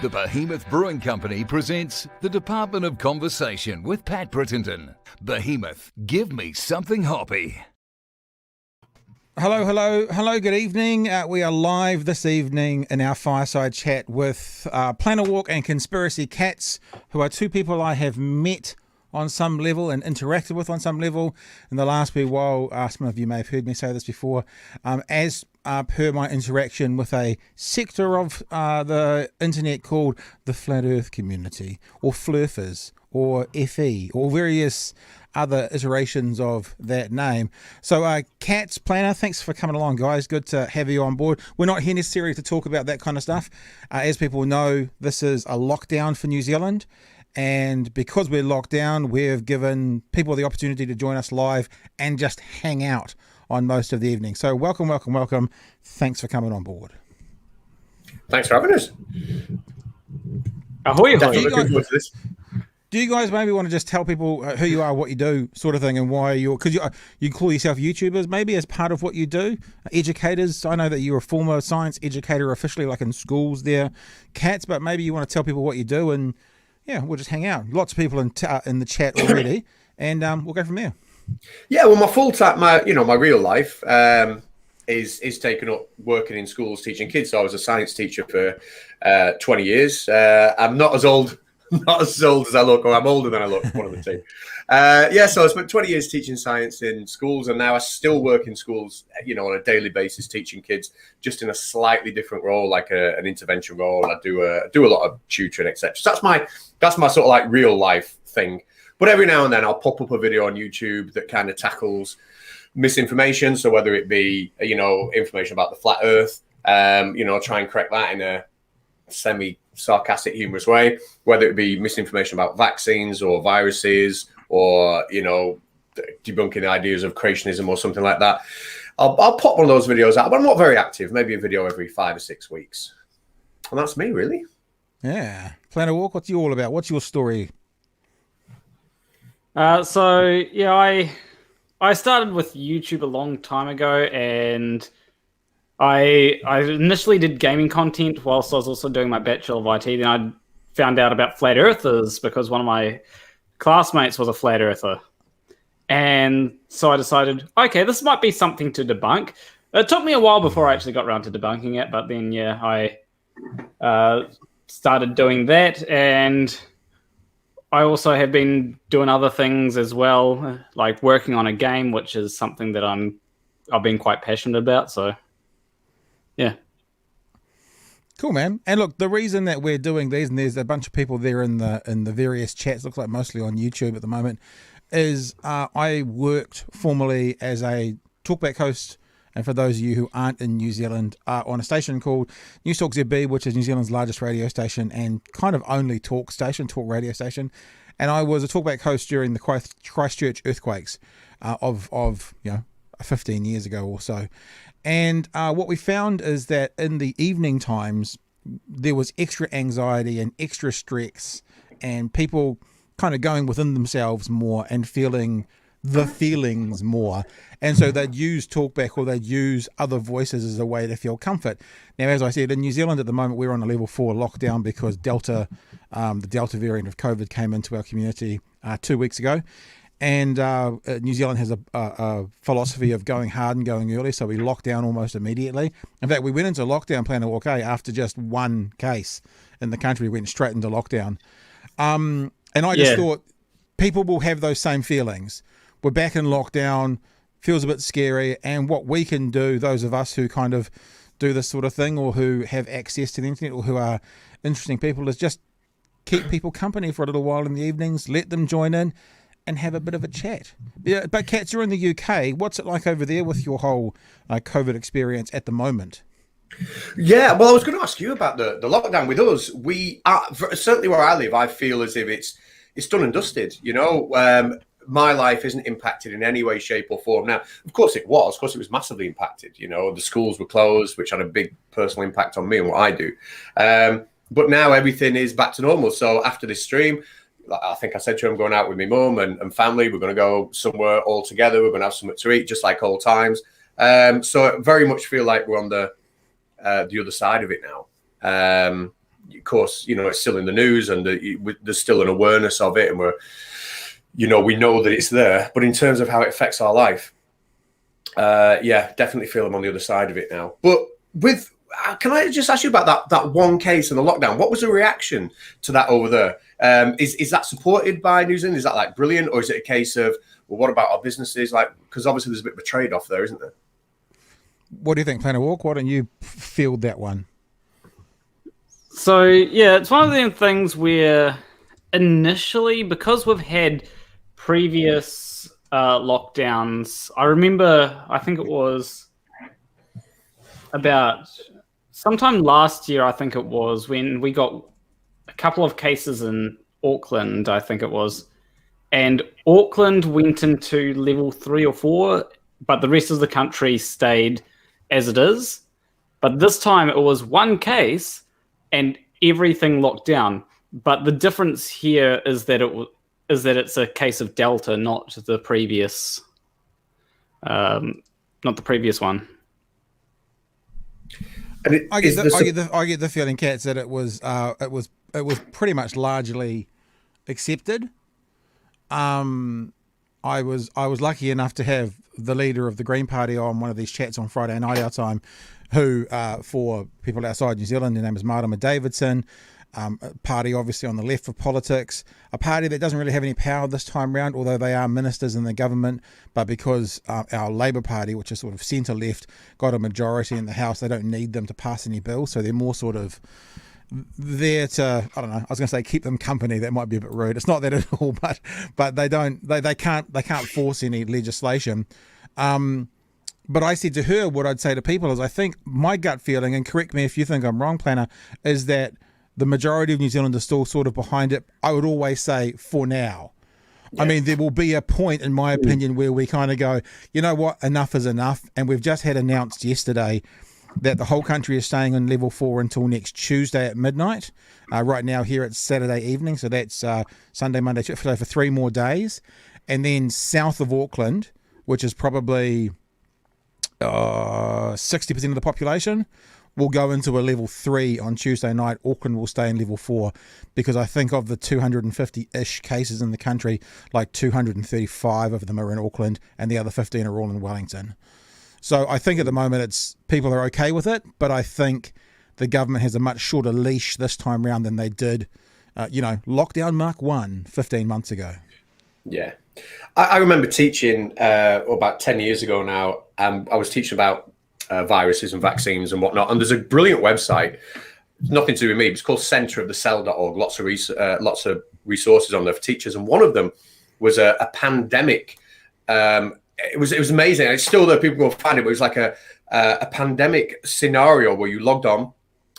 The Behemoth Brewing Company presents the Department of Conversation with Pat Brittenden. Behemoth, give me something hoppy. Hello, good evening. We are live this evening in our Fireside chat with Planarwalk and Conspiracy Catz, who are two people I have met on some level and interacted with on some level in the last wee while. Some of you may have heard me say this before. As per my interaction with a sector of the internet called the Flat Earth community, or Flurfers, or FE, or various other iterations of that name. So Catz, Planner, thanks for coming along, guys. Good to have you on board. We're not here necessarily to talk about that kind of stuff. As people know, this is a lockdown for New Zealand. And because we're locked down, we've given people the opportunity to join us live and just hang out on most of the evening. So welcome. Thanks for coming on board. Thanks for having us. Ahoy, Do you guys maybe want to just tell people who you are, what you do, sort of thing, and why because you call yourself YouTubers maybe as part of what you do, educators. I know that you're a former science educator officially, like in schools there, Catz, but maybe you want to tell people what you do, and yeah, we'll just hang out. Lots of people in the chat already, and we'll go from there. Yeah, well, my full time, my real life is taken up working in schools teaching kids. So I was a science teacher for 20 years. I'm not as old as I look, or I'm older than I look, one of the two. So I spent 20 years teaching science in schools, and now I still work in schools, on a daily basis, teaching kids, just in a slightly different role, like an intervention role. I do a lot of tutoring, etc. So that's my sort of like real life thing. But every now and then I'll pop up a video on YouTube that kind of tackles misinformation. So whether it be, information about the flat earth, try and correct that in a semi-sarcastic, humorous way, whether it be misinformation about vaccines or viruses or, debunking the ideas of creationism or something like that. I'll pop one of those videos out, but I'm not very active, maybe a video every 5 or 6 weeks. And that's me, really. Yeah. Planarwalk, what's you all about? What's your story? I started with YouTube a long time ago, and I initially did gaming content whilst I was also doing my Bachelor of IT. Then I found out about flat earthers because one of my classmates was a flat earther. And so I decided, okay, this might be something to debunk. It took me a while before I actually got around to debunking it, but then, I started doing that. And I also have been doing other things as well, like working on a game, which is something that I've been quite passionate about. So, yeah. Cool, man. And look, the reason that we're doing these, and there's a bunch of people there in the various chats, looks like mostly on YouTube at the moment, is I worked formerly as a talkback host, and for those of you who aren't in New Zealand, on a station called News Talk ZB, which is New Zealand's largest radio station and kind of only talk radio station. And I was a talkback host during the Christchurch earthquakes of 15 years ago or so. And what we found is that in the evening times, there was extra anxiety and extra stress, and people kind of going within themselves more and feeling the feelings more. And so they'd use talkback or they'd use other voices as a way to feel comfort. Now, as I said, in New Zealand at the moment, we're on a level 4 lockdown because the Delta variant of COVID came into our community 2 weeks ago. And New Zealand has a philosophy of going hard and going early, so we locked down almost immediately. In fact, we went into lockdown, Planarwalk, after just one case in the country. We went straight into lockdown. And I just thought people will have those same feelings. We're back in lockdown, feels a bit scary, and what we can do, those of us who kind of do this sort of thing or who have access to the internet or who are interesting people, is just keep people company for a little while in the evenings, let them join in, and have a bit of a chat. Yeah, but Catz, you're in the UK. What's it like over there with your whole COVID experience at the moment? Yeah, well, I was going to ask you about the lockdown. With us, we are, certainly where I live, I feel as if it's done and dusted. My life isn't impacted in any way, shape or form. Now, of course it was. Of course it was massively impacted. The schools were closed, which had a big personal impact on me and what I do. But now everything is back to normal. So after this stream, I think I said to him, I'm going out with my mum and family. We're going to go somewhere all together. We're going to have something to eat, just like old times. So I very much feel like we're on the other side of it now. of course, it's still in the news, and there's still an awareness of it, and we know that it's there. But in terms of how it affects our life, definitely feel I'm on the other side of it now. But can I just ask you about that one case in the lockdown? What was the reaction to that over there? Is that supported by New Zealand? Is that like brilliant, or is it a case of, well, what about our businesses? Like, because obviously there's a bit of a trade-off there, isn't there? What do you think, Planarwalk? Why don't you field that one? So yeah, it's one of the things where initially, because we've had previous lockdowns, I remember, I think it was about sometime last year, I think it was, when we got a couple of cases in Auckland, I think it was, and Auckland went into level 3 or 4, but the rest of the country stayed as it is. But this time it was one case and everything locked down. But the difference here is that it's a case of Delta, not the previous one. And I get the feeling, Catz, that it was pretty much largely accepted. I was lucky enough to have the leader of the Green Party on one of these chats on Friday night our time, who, for people outside New Zealand, their name is Marama Davidson, a party obviously on the left of politics, a party that doesn't really have any power this time round, although they are ministers in the government, but because our Labour Party, which is sort of centre-left, got a majority in the House, they don't need them to pass any bills, so they're more sort of there to, I don't know, I was going to say keep them company. That might be a bit rude. It's not that at all, but they can't force any legislation. But I said to her, what I'd say to people is, I think my gut feeling, and correct me if you think I'm wrong, Planner, is that the majority of New Zealand is still sort of behind it. I would always say for now. Yes. I mean, there will be a point, in my opinion, where we kind of go, you know what, enough is enough. And we've just had announced yesterday that the whole country is staying on level 4 until next Tuesday at midnight. Right now here it's Saturday evening, so that's Sunday, Monday, Tuesday, for 3 more days. And then south of Auckland, which is probably 60% of the population, will go into a level 3 on Tuesday night. Auckland will stay in level 4 because I think of the 250-ish cases in the country, like 235 of them are in Auckland and the other 15 are all in Wellington. So I think at the moment people are okay with it, but I think the government has a much shorter leash this time round than they did, lockdown Mark 1 15 months ago. Yeah. I remember teaching about 10 years ago now. I was teaching about viruses and vaccines and whatnot. And there's a brilliant website, nothing to do with me. It's called centerofthecell.org. Lots of resources on there for teachers. And one of them was a pandemic. It was amazing. It's still there. People go find it. But it was like a pandemic scenario where you logged on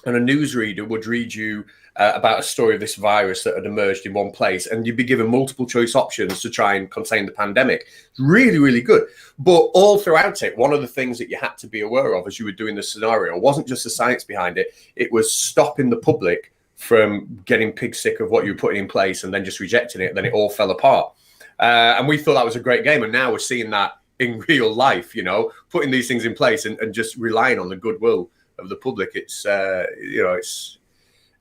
and a newsreader would read you about a story of this virus that had emerged in one place, and you'd be given multiple choice options to try and contain the pandemic. Really, really good. But all throughout it, one of the things that you had to be aware of as you were doing the scenario wasn't just the science behind it. It was stopping the public from getting pig sick of what you were putting in place and then just rejecting it. Then it all fell apart. And we thought that was a great game. And now we're seeing that in real life, putting these things in place and just relying on the goodwill of the public.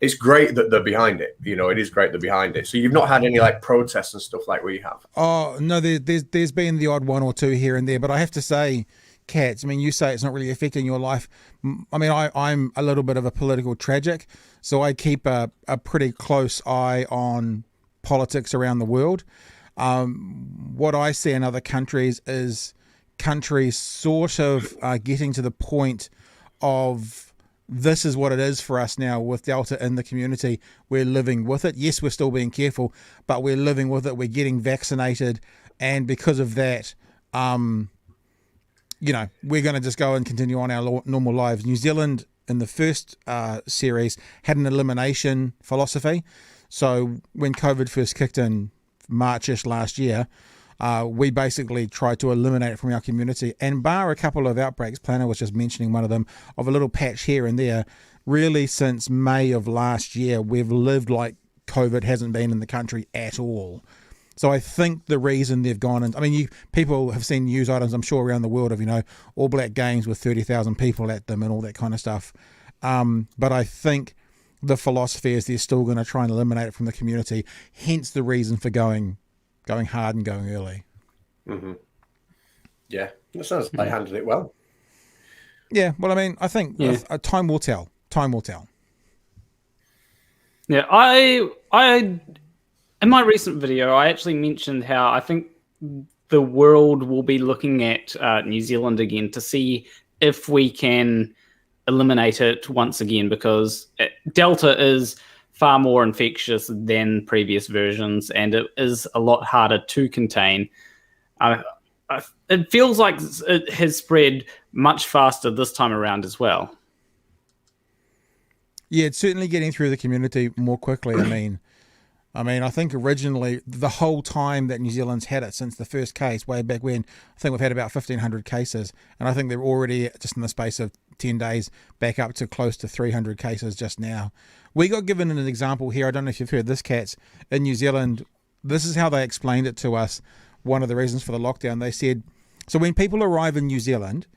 It's great that they're behind it. It is great they're behind it. So you've not had any like protests and stuff like we have? Oh, no, there's been the odd one or two here and there. But I have to say, Catz, I mean, you say it's not really affecting your life. I mean, I'm a little bit of a political tragic, so I keep a pretty close eye on politics around the world. What I see in other countries is countries sort of getting to the point of, this is what it is for us now with Delta in the community. We're living with it. Yes, we're still being careful, but we're living with it. We're getting vaccinated. And because of that, we're going to just go and continue on our normal lives. New Zealand in the first series had an elimination philosophy. So when COVID first kicked in March-ish last year, we basically tried to eliminate it from our community, and bar a couple of outbreaks, Planner was just mentioning one of them, of a little patch here and there, really since May of last year, we've lived like COVID hasn't been in the country at all. So I think the reason they've gone, and I mean, people have seen news items, I'm sure, around the world of, All Black games with 30,000 people at them and all that kind of stuff. But I think the philosophy is they're still going to try and eliminate it from the community. Hence the reason for going hard and going early. Mm-hmm. Yeah, that sounds like handled it well. Yeah, well, I mean, I think time will tell. Time will tell. Yeah, I in my recent video, I actually mentioned how I think the world will be looking at New Zealand again to see if we can eliminate it once again, because Delta is far more infectious than previous versions, and it is a lot harder to contain. It feels like it has spread much faster this time around as well. Yeah, it's certainly getting through the community more quickly. I think originally, the whole time that New Zealand's had it since the first case, way back when, I think we've had about 1,500 cases. And I think they're already, just in the space of 10 days, back up to close to 300 cases just now. We got given an example here. I don't know if you've heard this, Catz. In New Zealand, this is how they explained it to us. One of the reasons for the lockdown, they said, so when people arrive in New Zealand,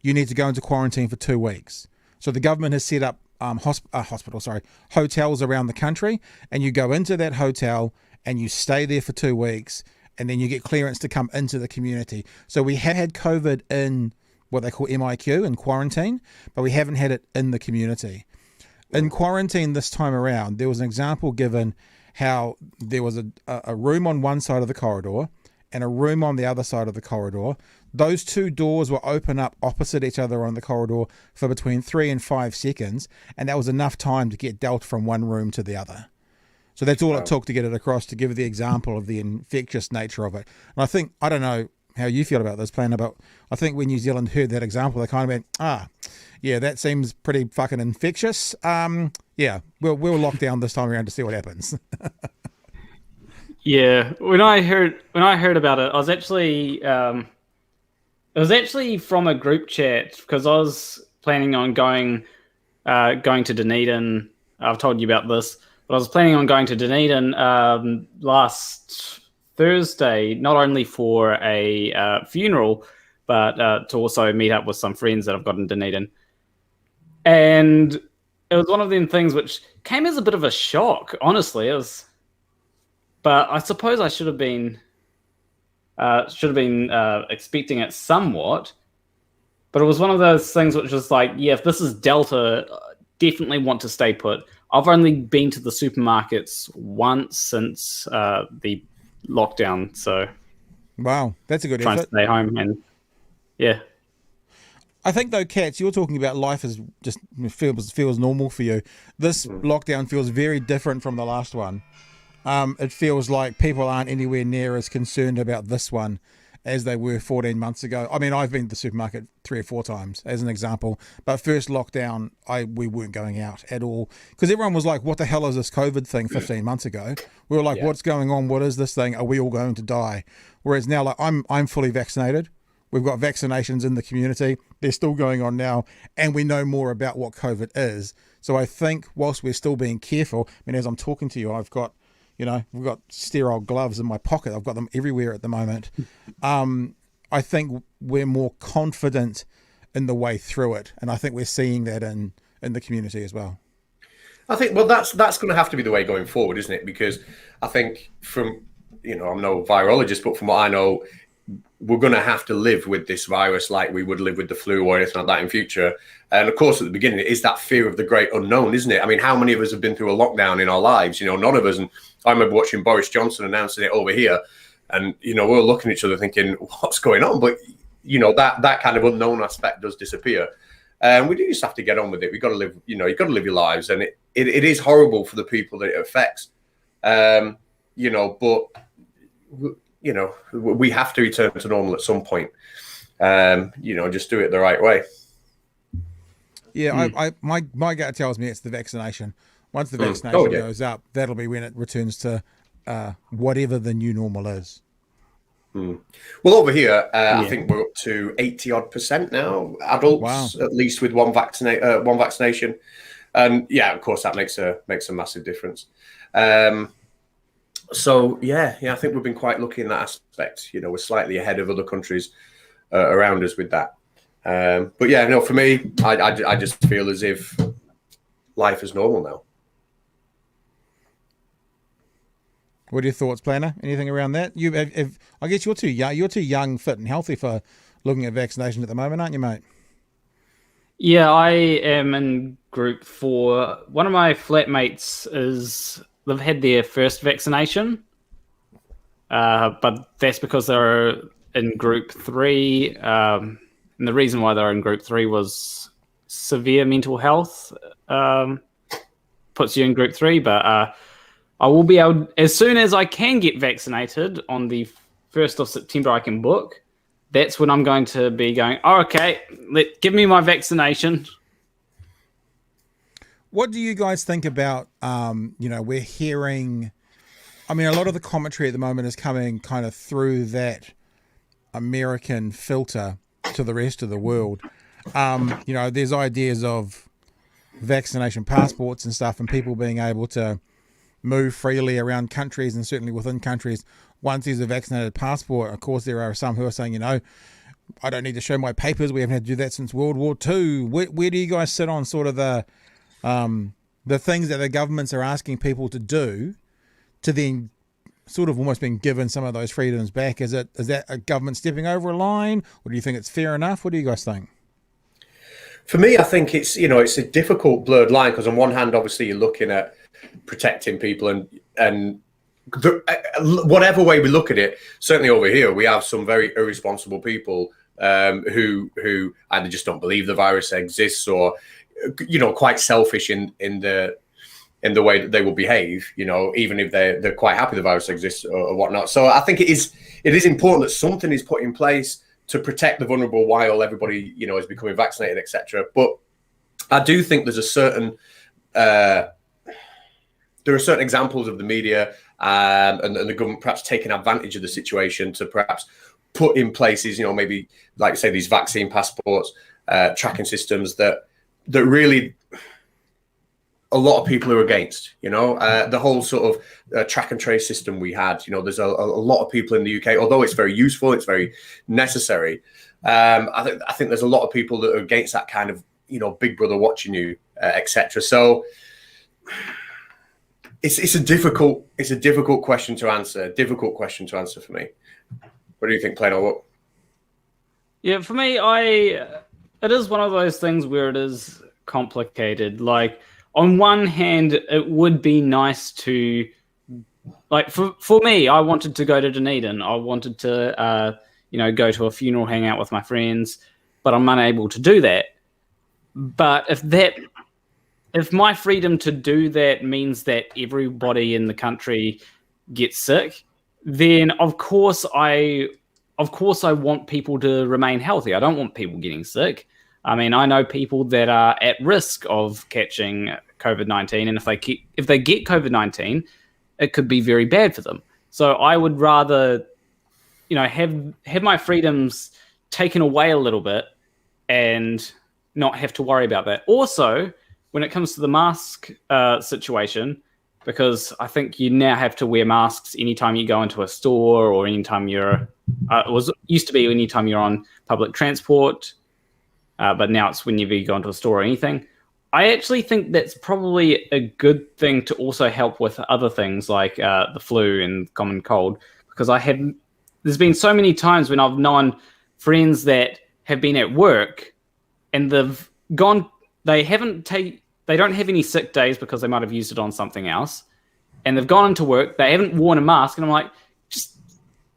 you need to go into quarantine for 2 weeks. So the government has set up hotels around the country, and you go into that hotel and you stay there for 2 weeks, and then you get clearance to come into the community. So we had COVID in what they call MIQ, in quarantine, but we haven't had it in the community. In quarantine this time around, there was an example given how there was a room on one side of the corridor and a room on the other side of the corridor. Those two doors will open up opposite each other on the corridor for between 3 and 5 seconds, and that was enough time to get dealt from one room to the other. So that's all it took to get it across, to give the example of the infectious nature of it. And I think, I don't know how you feel about this, Planner, but I think when New Zealand heard that example, they kind of went, yeah, that seems pretty fucking infectious. Yeah, we'll lock down this time around to see what happens. Yeah, when I heard about it, I was actually it was actually from a group chat, because I was planning on going to Dunedin. I've told you about this, but I was planning on going to Dunedin last Thursday, not only for a funeral, but to also meet up with some friends that I've got in Dunedin. And it was one of them things which came as a bit of a shock, honestly. But I suppose I should have been expecting it somewhat. But it was one of those things which was like, yeah, if this is Delta, definitely want to stay put. I've only been to the supermarkets once since the lockdown, so wow, that's a good trying effort. to stay home, and yeah. I think though, Catz, you're talking about life as just feels normal for you. This lockdown feels very different from the last one. It feels like people aren't anywhere near as concerned about this one as they were 14 months ago. I mean, I've been to the supermarket 3 or 4 times as an example, but first lockdown, we weren't going out at all, because everyone was like, what the hell is this COVID thing 15 months ago? We were like, what's going on? What is this thing? Are we all going to die? Whereas now, like, I'm fully vaccinated. We've got vaccinations in the community. They're still going on now, and we know more about what COVID is. So I think whilst we're still being careful, I mean, as I'm talking to you, I've got, we've got sterile gloves in my pocket. I've got them everywhere at the moment. I think we're more confident in the way through it, and I think we're seeing that in the community as well. I think, well, that's going to have to be the way going forward, isn't it? Because I think from, I'm no virologist, but from what I know, we're going to have to live with this virus like we would live with the flu or anything like that in future. And of course, at the beginning, it is that fear of the great unknown, isn't it? I mean, how many of us have been through a lockdown in our lives? None of us. And I remember watching Boris Johnson announcing it over here, and we were looking at each other thinking, what's going on? But that kind of unknown aspect does disappear. And we do just have to get on with it. We've got to live, you've got to live your lives. And it is horrible for the people that it affects. But we have to return to normal at some point. Just do it the right way. Yeah, my gut tells me it's the vaccination. Once the vaccination goes up, that'll be when it returns to whatever the new normal is. Well, over here, I think we're up to 80% now, adults, at least with one vaccination. And yeah, of course, that makes a massive difference. So I think we've been quite lucky in that aspect. We're slightly ahead of other countries around us with that. But for me, I just feel as if life is normal now. What are your thoughts, Planner? Anything around that? I guess you're too young. You're too young, fit, and healthy for looking at vaccination at the moment, aren't you, mate? Yeah, I am in group 4. One of my flatmates they've had their first vaccination, but that's because they're in group 3. And the reason why they're in group 3 was severe mental health puts you in group 3. But I will be able, as soon as I can get vaccinated on the 1st of September, I can book. That's when I'm going to be going, oh, okay, give me my vaccination. What do you guys think about, we're hearing, a lot of the commentary at the moment is coming kind of through that American filter to the rest of the world. There's ideas of vaccination passports and stuff, and people being able to move freely around countries and certainly within countries once there's a vaccinated passport. Of course, there are some who are saying, I don't need to show my papers. We haven't had to do that since World War II. Where do you guys sit on sort of the things that the governments are asking people to do to then sort of almost being given some of those freedoms back? Is that a government stepping over a line, or do you think it's fair enough? What do you guys think? For me, I think it's a difficult blurred line, because on one hand, obviously, you're looking at protecting people and whatever way we look at it. Certainly over here, we have some very irresponsible people who either just don't believe the virus exists, or quite selfish in the way that they will behave. Even if they're quite happy the virus exists or whatnot. So I think it is important that something is put in place to protect the vulnerable while everybody is becoming vaccinated, etc. But I do think there's a certain there are certain examples of the media and the government perhaps taking advantage of the situation to perhaps put in places, maybe like say these vaccine passports, tracking systems that really a lot of people are against. The whole sort of track and trace system we had. There's a lot of people in the UK, although it's very useful, it's very necessary. I think there's a lot of people that are against that kind of Big Brother watching you, etc. So it's a difficult question to answer. Difficult question to answer for me. What do you think, Plano? Yeah, for me, it is one of those things where it is complicated. Like, on one hand, it would be nice to, like, for me, I wanted to go to Dunedin. I wanted to, go to a funeral, hang out with my friends, but I'm unable to do that. But if my freedom to do that means that everybody in the country gets sick, then of course I want people to remain healthy. I don't want people getting sick. I know people that are at risk of catching COVID-19, and if they get COVID-19, it could be very bad for them. So I would rather, have my freedoms taken away a little bit and not have to worry about that. Also, when it comes to the mask situation, because I think you now have to wear masks anytime you go into a store or anytime used to be anytime you're on public transport, but now it's whenever you go into a store or anything. I actually think that's probably a good thing to also help with other things like the flu and common cold, because there's been so many times when I've known friends that have been at work and they've gone, they don't have any sick days because they might have used it on something else, and they've gone into work, they haven't worn a mask, and I'm like, just,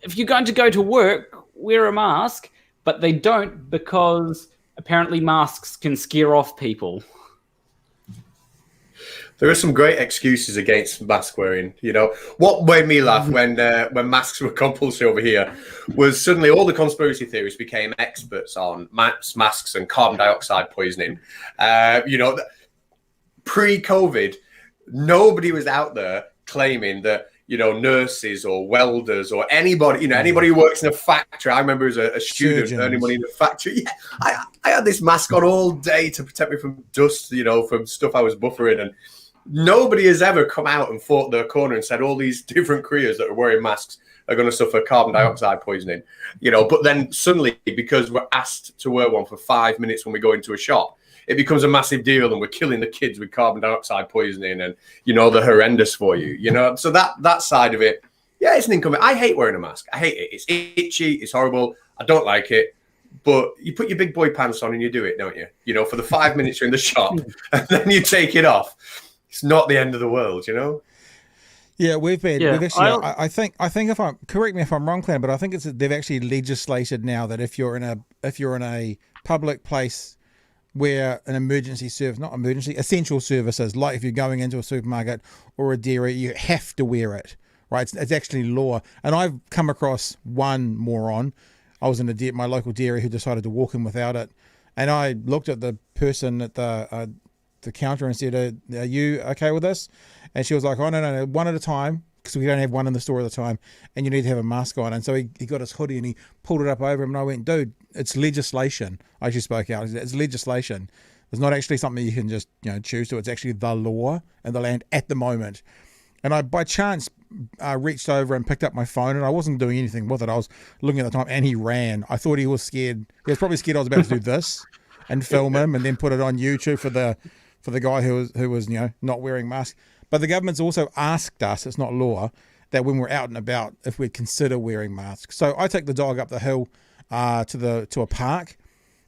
if you're going to go to work, wear a mask. But they don't, because apparently masks can scare off people. There are some great excuses against mask wearing. What made me laugh when masks were compulsory over here was suddenly all the conspiracy theorists became experts on masks and carbon dioxide poisoning. Pre-COVID, nobody was out there claiming that nurses or welders or anybody who works in a factory. I remember as a student Surgeons. earning money in a factory. Yeah, I had this mask on all day to protect me from dust, from stuff I was buffering, and nobody has ever come out and fought their corner and said all these different careers that are wearing masks are going to suffer carbon dioxide poisoning. But then suddenly, because we're asked to wear one for 5 minutes when we go into a shop, it becomes a massive deal, and we're killing the kids with carbon dioxide poisoning, and they're horrendous for you. So that side of it, yeah, it's an inconvenience. I hate wearing a mask. I hate it. It's itchy. It's horrible. I don't like it. But you put your big boy pants on and you do it, don't you? For the 5 minutes you're in the shop, and then you take it off. It's not the end of the world, Yeah, we've actually. I think correct me if I'm wrong, Clan, but I think they've actually legislated now that if you're in a public place where an essential services, like if you're going into a supermarket or a dairy, you have to wear it, right? It's actually law. And I've come across one moron. I was in my local dairy who decided to walk in without it, and I looked at the person at the counter and said, "Are you okay with this?" And she was like, "Oh no, one at a time, because we don't have one in the store at a time, and you need to have a mask on." And so he got his hoodie and he pulled it up over him, and I went, "Dude, it's legislation." I actually spoke out. It's legislation. It's not actually something you can just choose to. It's actually the law in the land at the moment. And I, by chance, reached over and picked up my phone, and I wasn't doing anything with it. I was looking at the time, and he ran. I thought he was scared. He was probably scared I was about to do this and film him and then put it on YouTube for the guy who was not wearing masks. But the government's also asked us, it's not law, that when we're out and about, if we'd consider wearing masks. So I take the dog up the hill to a park.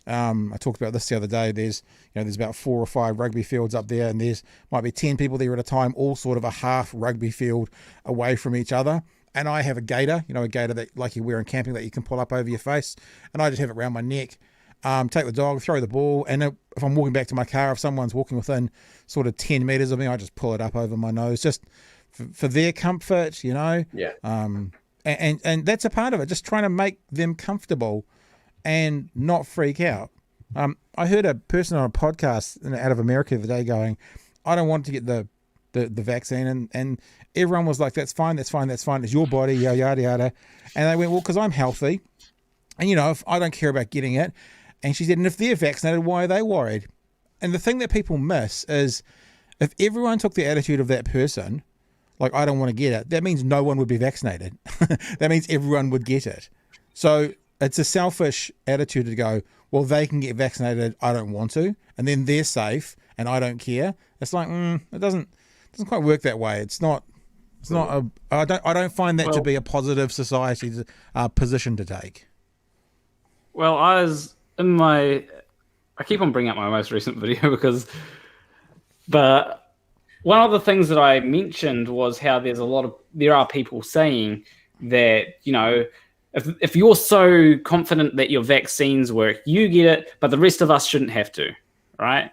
I talked about this the other day. There's about 4 or 5 rugby fields up there, and might be 10 people there at a time, all sort of a half rugby field away from each other. And I have a gaiter, a gaiter that like you wear in camping that you can pull up over your face, and I just have it around my neck. Take the dog, throw the ball, and if I'm walking back to my car, if someone's walking within sort of 10 meters of me, I just pull it up over my nose, just for their comfort, Yeah. And that's a part of it, just trying to make them comfortable and not freak out. I heard a person on a podcast out of America the other day going, "I don't want to get the vaccine," and everyone was like, "That's fine. It's your body, yada yada yada." And they went, "Well, because I'm healthy, and if I don't care about getting it." And she said, "And if they're vaccinated, why are they worried?" And the thing that people miss is, if everyone took the attitude of that person, like, "I don't want to get it," that means no one would be vaccinated. That means everyone would get it. So it's a selfish attitude to go, "Well, they can get vaccinated, I don't want to, and then they're safe and I don't care." It's like, it doesn't quite work that way. I don't find that to be a positive society position to take. Well, I keep on bringing up my most recent video because one of the things that I mentioned was how there are people saying that, if you're so confident that your vaccines work, you get it, but the rest of us shouldn't have to, right?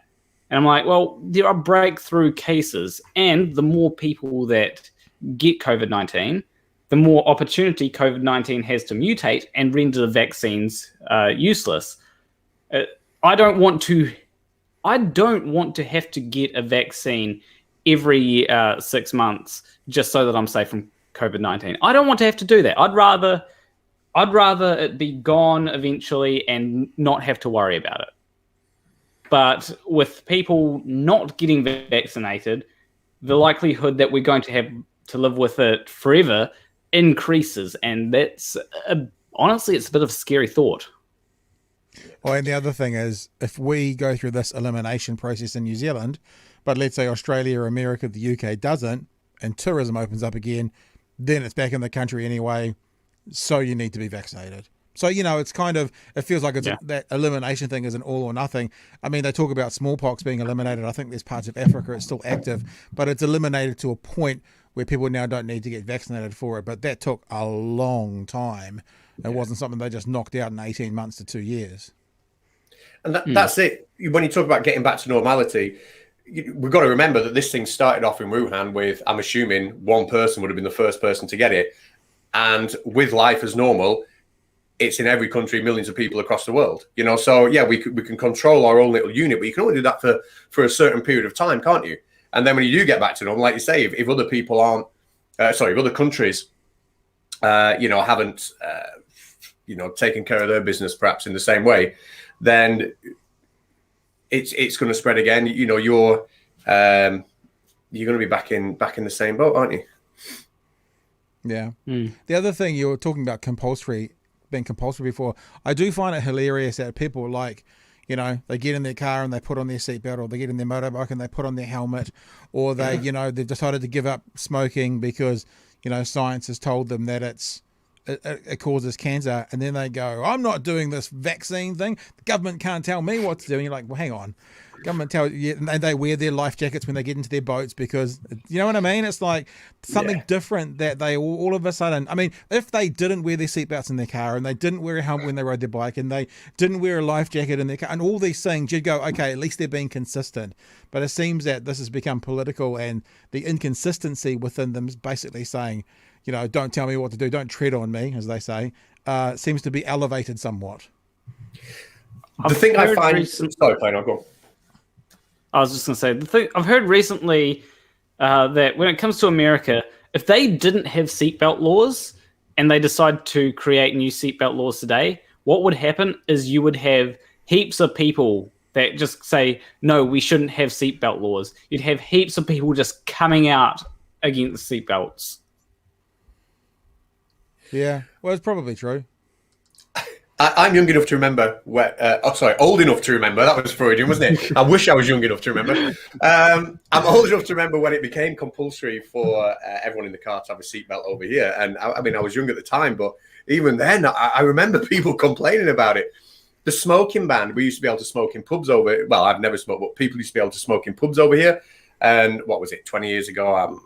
And I'm like, well, there are breakthrough cases, and the more people that get COVID-19, the more opportunity COVID-19 has to mutate and render the vaccines useless. I don't want to have to get a vaccine every 6 months just so that I'm safe from COVID-19. I don't want to have to do that. I'd rather it be gone eventually and not have to worry about it. But with people not getting vaccinated, the likelihood that we're going to have to live with it forever increases, and that's honestly, it's a bit of a scary thought. Well, and the other thing is, if we go through this elimination process in New Zealand, but let's say Australia, America, the UK doesn't, and tourism opens up again, then it's back in the country anyway, so you need to be vaccinated. So, it's kind of, it feels like that elimination thing is an all or nothing. I mean, they talk about smallpox being eliminated. I think there's parts of Africa it's still active, but it's eliminated to a point where people now don't need to get vaccinated for it. But that took a long time. It wasn't something they just knocked out in 18 months to 2 years. And that's it. When you talk about getting back to normality, we've got to remember that this thing started off in Wuhan with, I'm assuming, one person would have been the first person to get it. And with life as normal, it's in every country, millions of people across the world. So yeah, we can control our own little unit, but you can only do that for a certain period of time, can't you? And then when you do get back to normal, like you say, if other people aren't, if other countries, haven't, taken care of their business perhaps in the same way, then it's going to spread again. You're going to be back in the same boat, aren't you? Yeah. The other thing, you were talking about being compulsory before. I do find it hilarious that people like, You know, they get in their car and they put on their seatbelt, or they get in their motorbike and they put on their helmet, or they, you know, they've decided to give up smoking because, you know, science has told them that it causes cancer, and then they go, I'm not doing this vaccine thing. The government can't tell me what to do. And you're like, well, hang on. Government tell you, and they wear their life jackets when they get into their boats because, you know what I mean? It's like something different that they all of a sudden, I mean, if they didn't wear their seatbelts in their car and they didn't wear a helmet when they rode their bike and they didn't wear a life jacket in their car and all these things, you'd go, okay, at least they're being consistent. But it seems that this has become political, and the inconsistency within them is basically saying, you know, don't tell me what to do, don't tread on me, as they say, seems to be elevated somewhat. The thing I find... Sorry, Plano, go on. I was just going to say, the thing I've heard recently that when it comes to America, if they didn't have seatbelt laws and they decide to create new seatbelt laws today, what would happen is you would have heaps of people that just say, no, we shouldn't have seatbelt laws. You'd have heaps of people just coming out against seatbelts. Yeah, well, it's probably true. I'm young enough to remember old enough to remember. That was Freudian, wasn't it? I wish I was young enough to remember. I'm old enough to remember when it became compulsory for everyone in the car to have a seatbelt over here. And I mean, I was young at the time, but even then, I remember people complaining about it. The smoking ban, we used to be able to smoke in pubs over. Well, I've never smoked, but people used to be able to smoke in pubs over here. And what was it, 20 years ago?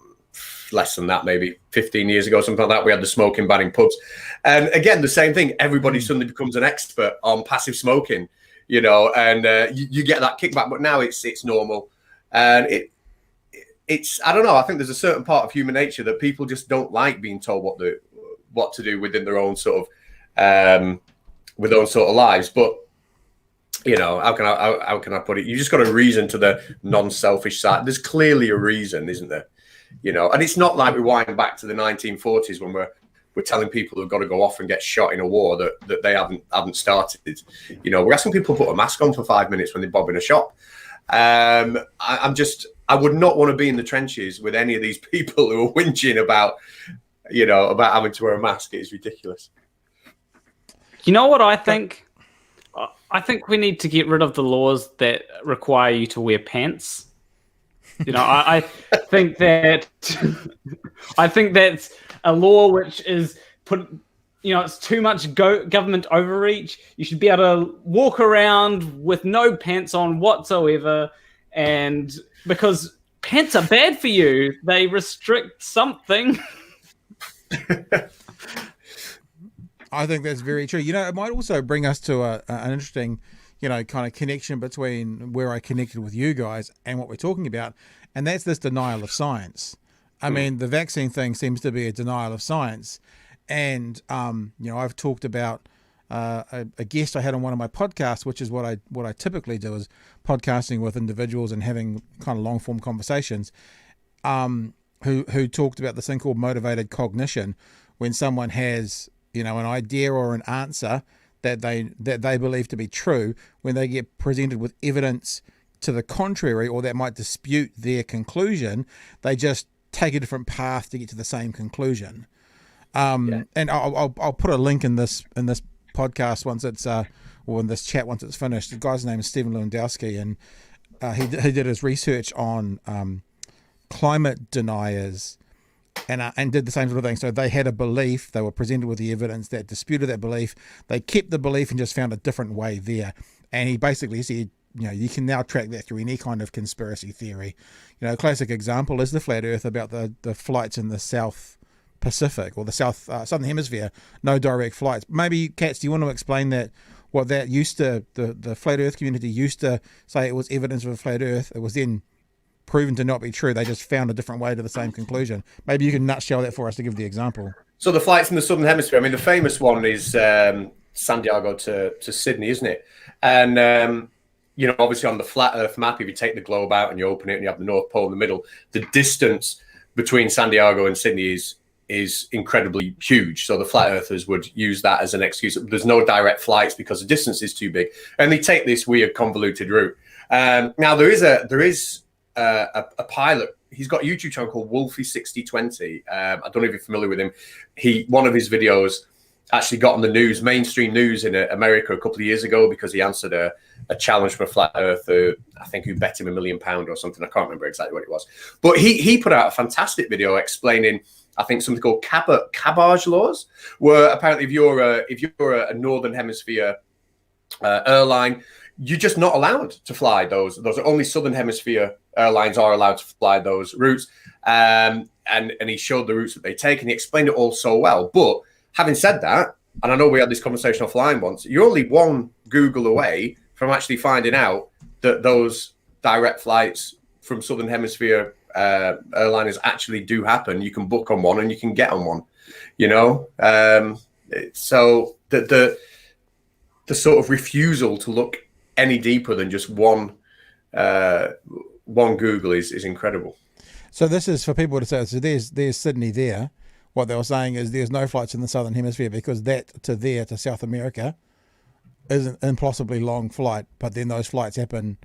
Less than that, maybe 15 years ago, something like that, we had the smoking ban in pubs. And again, the same thing, everybody suddenly becomes an expert on passive smoking, you know, and you get that kickback, but now it's normal. And it's I don't know, I think there's a certain part of human nature that people just don't like being told what to do within their own sort of with their own sort of lives. But you know, how can I put it? You just got a reason to the non-selfish side. There's clearly a reason, isn't there? You know, and it's not like we wind back to the 1940s when we're telling people who've got to go off and get shot in a war that they haven't started. You know, we're asking people to put a mask on for 5 minutes when they bob in a shop. I would not want to be in the trenches with any of these people who are whinging about having to wear a mask. It is ridiculous. You know what I think? I think we need to get rid of the laws that require you to wear pants. You know, I think that that's a law which is it's too much government overreach. You should be able to walk around with no pants on whatsoever, and because pants are bad for you, they restrict something. I think that's very true. You know, it might also bring us to an interesting, you know, kind of connection between where I connected with you guys and what we're talking about, and that's this denial of science. I mean, the vaccine thing seems to be a denial of science, and you know, I've talked about a guest I had on one of my podcasts, which is what I typically do, is podcasting with individuals and having kind of long form conversations, who talked about this thing called motivated cognition, when someone has, you know, an idea or an answer that they believe to be true, when they get presented with evidence to the contrary or that might dispute their conclusion, they just take a different path to get to the same conclusion. And I'll put a link in this podcast once it's or in this chat once it's finished. The guy's name is Stephen Lewandowski, and he did his research on climate deniers. And did the same sort of thing. So they had a belief, they were presented with the evidence that disputed that belief. They kept the belief and just found a different way there. And he basically said, you know, you can now track that through any kind of conspiracy theory. You know, a classic example is the flat earth about the flights in the South Pacific or the Southern Hemisphere, no direct flights. Maybe, Catz, do you want to explain that, what that used to, the flat earth community used to say it was evidence of a flat earth. It was then proven to not be true. They just found a different way to the same conclusion. Maybe you can nutshell that for us to give the example. So the flights in the Southern Hemisphere, I mean, the famous one is Santiago to Sydney, isn't it? And, you know, obviously on the flat Earth map, if you take the globe out and you open it and you have the North Pole in the middle, the distance between Santiago and Sydney is incredibly huge. So the flat earthers would use that as an excuse. There's no direct flights because the distance is too big. And they take this weird convoluted route. Now there is a pilot. He's got a YouTube channel called Wolfie6020. I don't know if you're familiar with him. One of his videos actually got on the news, mainstream news in America a couple of years ago because he answered a challenge from a flat earther, I think, who bet him £1 million or something. I can't remember exactly what it was. But he put out a fantastic video explaining, I think, something called cabbage laws, where apparently if you're a Northern Hemisphere airline, you're just not allowed to fly those. Those are only Southern Hemisphere airlines are allowed to fly those routes. And he showed the routes that they take, and he explained it all so well. But having said that, and I know we had this conversation offline once, you're only one Google away from actually finding out that those direct flights from Southern Hemisphere airliners actually do happen. You can book on one and you can get on one, you know? So the sort of refusal to look any deeper than just one Google is incredible. So this is for people to say, so there's Sydney there. What they were saying is there's no flights in the Southern Hemisphere because that to South America is an impossibly long flight, but then those flights happen,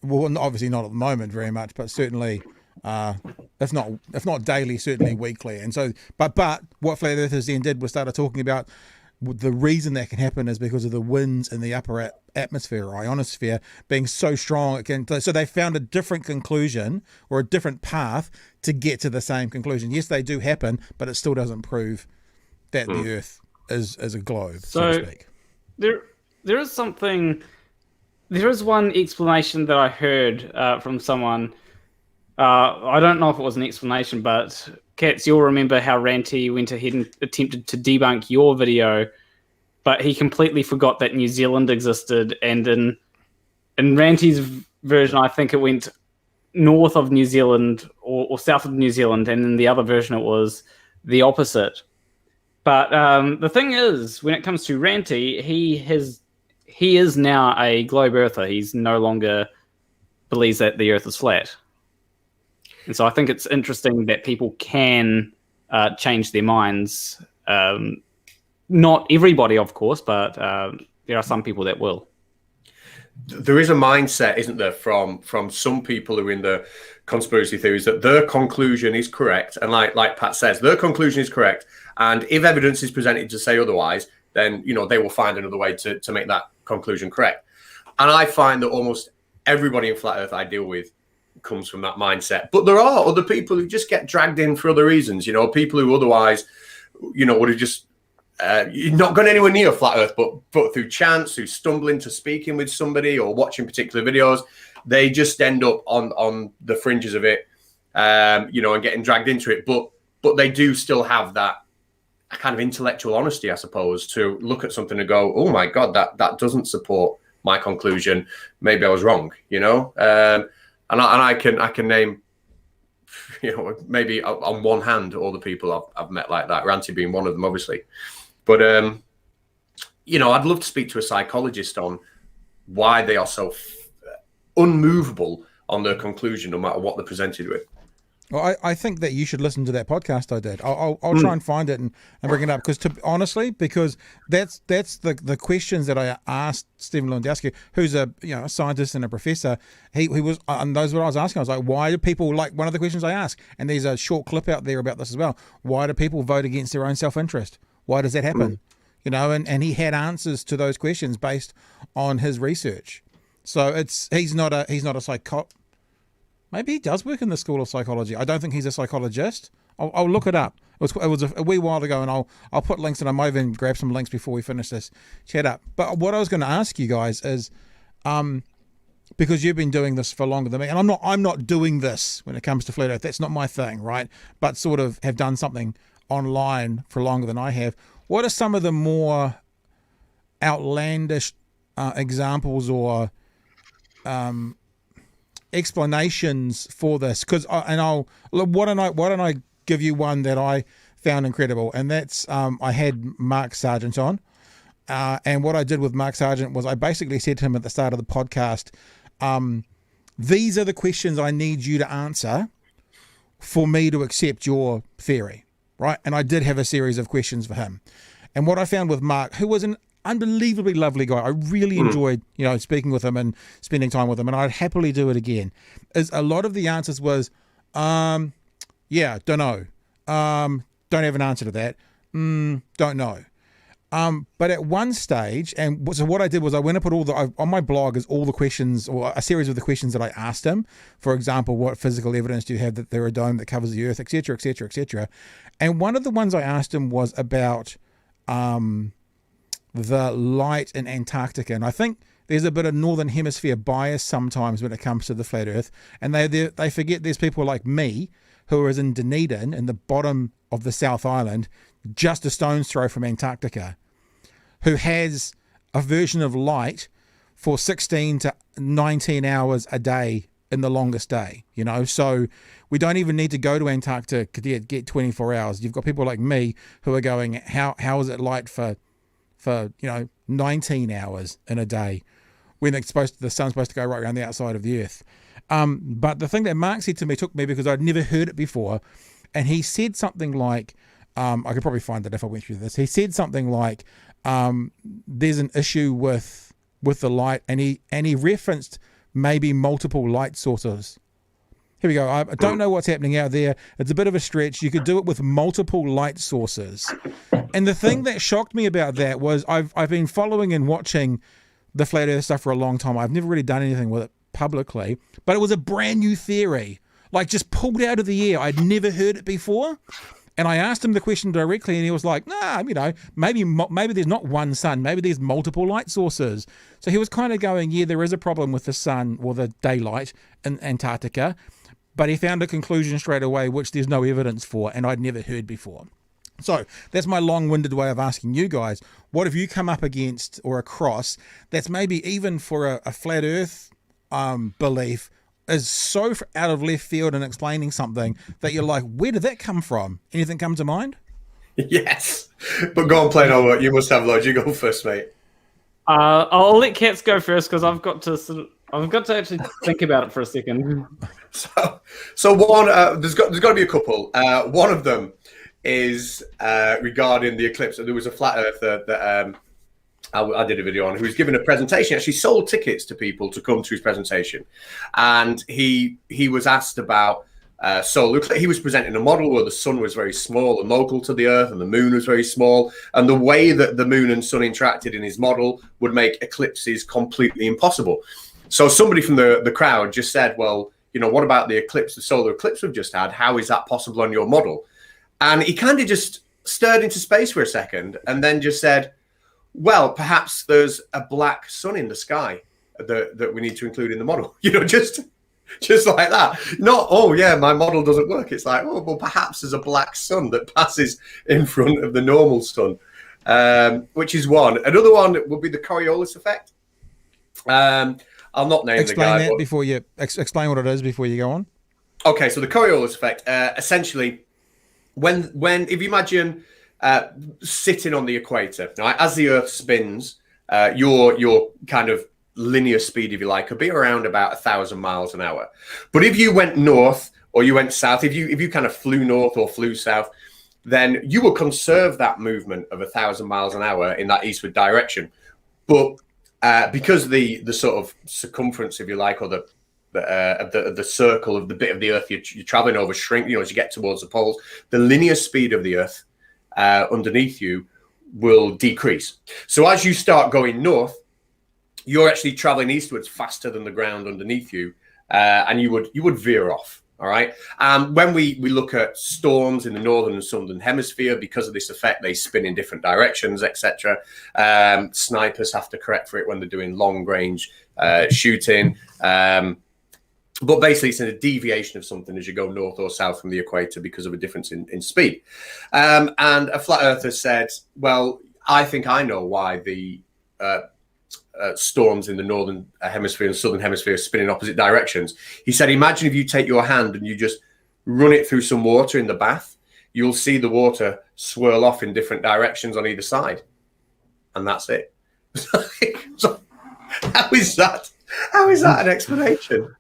well, obviously not at the moment very much, but certainly, if not daily, certainly weekly. And so, but what Flat Earthers then did was started talking about the reason that can happen is because of the winds in the upper atmosphere or ionosphere being so strong. So they found a different conclusion or a different path to get to the same conclusion. Yes, they do happen, but it still doesn't prove that the Earth is a globe, so to speak. There is one explanation that I heard from someone. I don't know if it was an explanation, but Catz, you'll remember how Ranty went ahead and attempted to debunk your video, but he completely forgot that New Zealand existed. And in Ranty's version, I think it went north of New Zealand or south of New Zealand, and in the other version, it was the opposite. But the thing is, when it comes to Ranty, he is now a globe earther. He's no longer believes that the Earth is flat. And so I think it's interesting that people can change their minds. Not everybody, of course, but there are some people that will. There is a mindset, isn't there, from some people who are in the conspiracy theories that their conclusion is correct. And like Pat says, their conclusion is correct. And if evidence is presented to say otherwise, then, you know, they will find another way to make that conclusion correct. And I find that almost everybody in Flat Earth I deal with comes from that mindset. But there are other people who just get dragged in for other reasons, you know, people who otherwise, you know, would have just not gone anywhere near Flat Earth, but through chance, who stumble into speaking with somebody or watching particular videos, they just end up on the fringes of it, you know, and getting dragged into it. But they do still have that kind of intellectual honesty, I suppose, to look at something and go, oh my God, that doesn't support my conclusion. Maybe I was wrong, you know? And I can name, you know, maybe on one hand all the people I've met like that, Ranty being one of them, obviously. But, you know, I'd love to speak to a psychologist on why they are so unmovable on their conclusion, no matter what they're presented with. Well, I think that you should listen to that podcast I did. I'll try and find it and bring it up because because that's the questions that I asked Stephen Lewandowski, who's a scientist and a professor. He was, and those were what I was asking. I was like, why do people, like one of the questions I asked, and there's a short clip out there about this as well. Why do people vote against their own self-interest? Why does that happen? You know, and he had answers to those questions based on his research. So he's not a psychologist. Maybe he does work in the School of Psychology. I don't think he's a psychologist. I'll look it up. It was a wee while ago, and I'll put links, and I might even grab some links before we finish this chat up. But what I was going to ask you guys is, because you've been doing this for longer than me, and I'm not doing this when it comes to Flat Earth. That's not my thing, right? But sort of have done something online for longer than I have. What are some of the more outlandish examples or explanations for this? Because why don't I give you one that I found incredible, and that's I had Mark Sargent on, and what I did with Mark Sargent was I basically said to him at the start of the podcast, these are the questions I need you to answer for me to accept your theory, right? And I did have a series of questions for him, and what I found with Mark, who was an unbelievably lovely guy, I really enjoyed, speaking with him and spending time with him, and I'd happily do it again, is a lot of the answers was, don't know, don't have an answer to that, don't know. But at one stage, and so what I did was I went and put on my blog is all the questions, or a series of the questions that I asked him. For example, what physical evidence do you have that they're a dome that covers the Earth, etc., etc., etc. And one of the ones I asked him was about the light in Antarctica. And I think there's a bit of Northern Hemisphere bias sometimes when it comes to the flat Earth. And they forget there's people like me who is in Dunedin, in the bottom of the South Island, just a stone's throw from Antarctica, who has a version of light for 16 to 19 hours a day in the longest day, so we don't even need to go to Antarctica to get 24 hours. You've got people like me who are going, how is it light for 19 hours in a day when the sun's supposed to go right around the outside of the Earth. But the thing that Mark said to me took me, because I'd never heard it before, and he said something like, I could probably find it if I went through this. He said something like, there's an issue with the light, and he referenced maybe multiple light sources. Here we go. I don't know what's happening out there. It's a bit of a stretch. You could do it with multiple light sources. And the thing that shocked me about that was I've been following and watching the flat Earth stuff for a long time. I've never really done anything with it publicly, but it was a brand new theory, like just pulled out of the air. I'd never heard it before. And I asked him the question directly, and he was like, nah, maybe there's not one sun, maybe there's multiple light sources. So he was kind of going, yeah, there is a problem with the sun or the daylight in Antarctica, but he found a conclusion straight away, which there's no evidence for, and I'd never heard before. So that's my long-winded way of asking you guys, what have you come up against or across that's maybe even for a flat Earth belief is so out of left field and explaining something that you're like, where did that come from? Anything come to mind? Yes, but go on, Planarwalk. You must have loads. You go first, mate. I'll let Catz go first because I've got to actually think about it for a second. So one, there's got to be a couple. One of them is regarding the eclipse. There was a flat earther that I did a video on, who was giving a presentation. Actually sold tickets to people to come to his presentation, and he was asked about solar eclipse. He was presenting a model where the sun was very small and local to the Earth, and the moon was very small, and the way that the moon and sun interacted in his model would make eclipses completely impossible. So somebody from the crowd just said, well, what about the eclipse, the solar eclipse we've just had? How is that possible on your model? And he kind of just stared into space for a second and then just said, well, perhaps there's a black sun in the sky that we need to include in the model. Just like that. Not, oh, yeah, my model doesn't work. It's like, oh, well, perhaps there's a black sun that passes in front of the normal sun, which is one. Another one would be the Coriolis effect. I'll not name the guy. That before you explain what it is before you go on. Okay, so the Coriolis effect, essentially, when if you imagine sitting on the equator, right, as the Earth spins, your kind of linear speed, if you like, could be around about 1,000 miles an hour. But if you went north or you went south, if you kind of flew north or flew south, then you will conserve that movement of 1,000 miles an hour in that eastward direction. But because the sort of circumference, if you like, or the circle of the bit of the Earth you're traveling over shrink, as you get towards the poles, the linear speed of the Earth underneath you will decrease. So as you start going north, you're actually traveling eastwards faster than the ground underneath you, and you would veer off. All right. When we look at storms in the northern and southern hemisphere, because of this effect, they spin in different directions, etc. Snipers have to correct for it when they're doing long range shooting. But basically, it's a deviation of something as you go north or south from the equator because of a difference in speed. And a flat earther said, well, I think I know why the storms in the northern hemisphere and southern hemisphere spin in opposite directions. He said, imagine if you take your hand and you just run it through some water in the bath, you'll see the water swirl off in different directions on either side. And that's it. So how is that an explanation?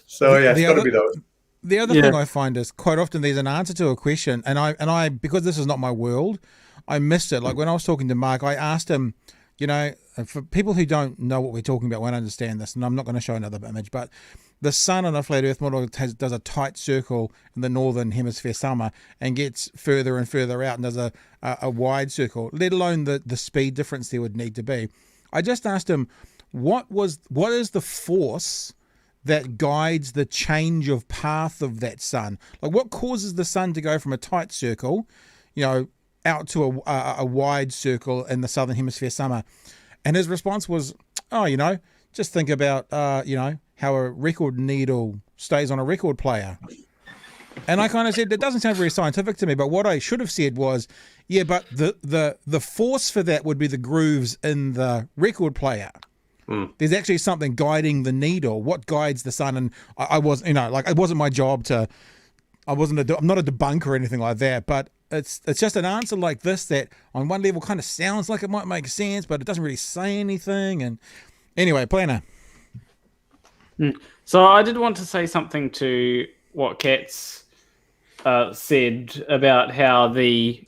So yeah, it's got to be those. The other thing I find is quite often there's an answer to a question, and I because this is not my world, I missed it. Like when I was talking to Mark, I asked him, for people who don't know what we're talking about, won't understand this, and I'm not going to show another image, but the sun on a flat Earth model does a tight circle in the northern hemisphere summer and gets further and further out and does a wide circle, let alone the speed difference there would need to be. I just asked him, what is the force that guides the change of path of that sun? Like, what causes the sun to go from a tight circle, out to a wide circle in the southern hemisphere summer? And his response was, just think about, how a record needle stays on a record player. And I kind of said, it doesn't sound very scientific to me, but what I should have said was, yeah, but the force for that would be the grooves in the record player. There's actually something guiding the needle. What guides the sun? And I was, it wasn't my job I'm not a debunker or anything like that, but it's just an answer like this that on one level kind of sounds like it might make sense, but it doesn't really say anything. And anyway, Planner. So I did want to say something to what Catz said about how the,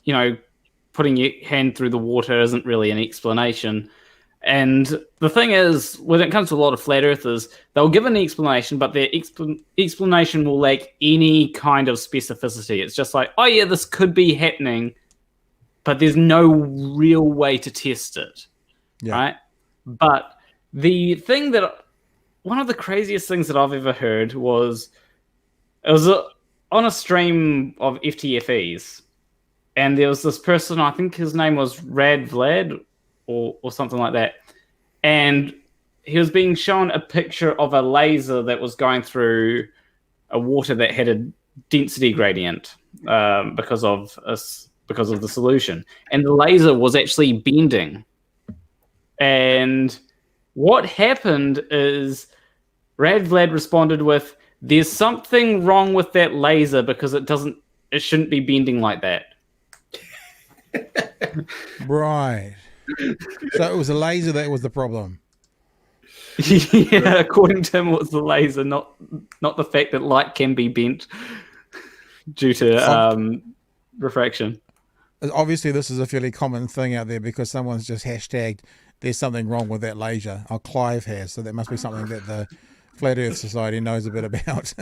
putting your hand through the water isn't really an explanation. And the thing is, when it comes to a lot of flat earthers, they'll give an explanation, but their explanation will lack any kind of specificity. It's just like, oh yeah, this could be happening, but there's no real way to test it, right? But the thing one of the craziest things that I've ever heard was, it was on a stream of FTFEs, and there was this person, I think his name was Rad Vlad, or something like that. And he was being shown a picture of a laser that was going through a water that had a density gradient because of the solution. And the laser was actually bending. And what happened is Rad Vlad responded with, there's something wrong with that laser because it shouldn't be bending like that. Right. So it was a laser that was the problem. Yeah, according to him, it was the laser, not the fact that light can be bent due to refraction. Obviously, this is a fairly common thing out there because someone's just hashtagged, there's something wrong with that laser. Oh, Clive has, so that must be something that the Flat Earth Society knows a bit about.